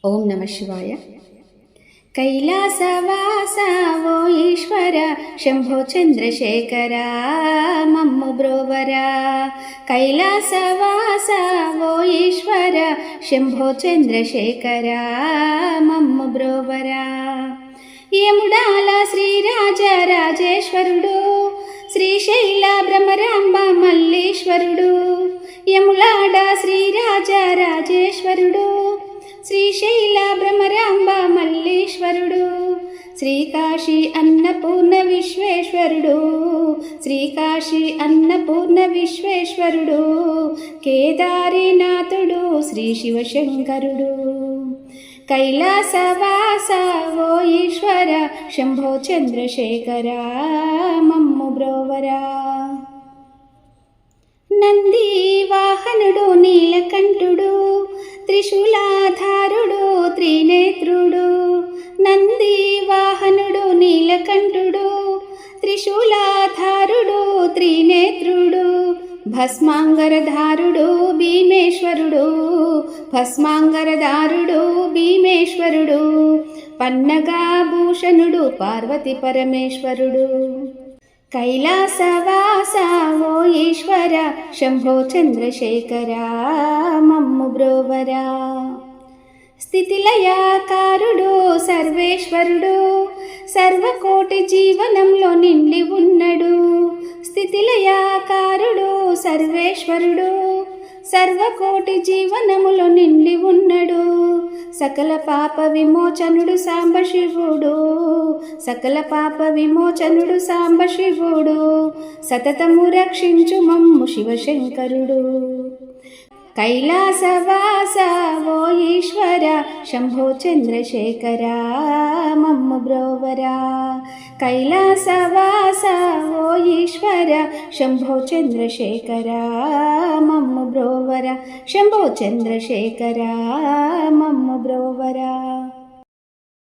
ఓం నమ శివాయ. కైలాసవాస ఓ ఈశ్వర శంభో చంద్రశేఖర మమ్ము బ్రోవరా. కైలాసవాస ఓ ఈశ్వర శంభో చంద్రశేఖర మమ్ము బ్రోవరా. యముడాల శ్రీరాజరాజేశ్వరుడు శ్రీశైల భ్రమరాంబ మల్లీశ్వరుడు. యములాడ శ్రీరాజరాజేశ్వరుడు శ్రీశైల భ్రమరాంబ మల్లీశ్వరుడు. శ్రీకాశీ అన్నపూర్ణ విశ్వేశ్వరుడు శ్రీకాశీ అన్నపూర్ణ విశ్వేశ్వరుడు. కేదారీనాథుడు శ్రీ శివశంకరుడు. కైలాసవాస ఓ ఈశ్వర శంభో చంద్రశేఖర మమ్ము బ్రోవరా. నంది వాహనుడు నీలకంఠుడు త్రిశూలాధారుడు త్రినేత్రుడు. నంది వాహనుడు నీలకంఠుడు త్రిశూలాధారుడు త్రినేత్రుడు. భస్మాంగరధారుడు భీమేశ్వరుడు భస్మాంగరధారుడు భీమేశ్వరుడు. పన్నగాభూషణుడు పార్వతి పరమేశ్వరుడు. కైలాసవాస ఓ ఈశ్వర శంభో చంద్రశేఖర మమ్ము బ్రోవరా. స్థితిలయాకారుడు సర్వేశ్వరుడు సర్వకోటి జీవనంలో నిండి ఉన్నడు. స్థితిలయాకారుడు సర్వేశ్వరుడు సర్వకోటి జీవనములో నిండి ఉన్నడు. సకల పాప విమోచనుడు సాంబశివుడు సకల పాప విమోచనుడు సాంబశివుడు. సతతము రక్షించు మమ్ము శివశంకరుడు. కైలాసవాస ఓ ఈశ్వర శంభో చంద్రశేఖర మమ్ము బ్రోవరా. కైలాసవాస ఓ ఈశ్వర శంభో చంద్రశేఖర మమ్ము బ్రోవరా. శంభో చంద్రశేఖర మమ్ము బ్రోవరా.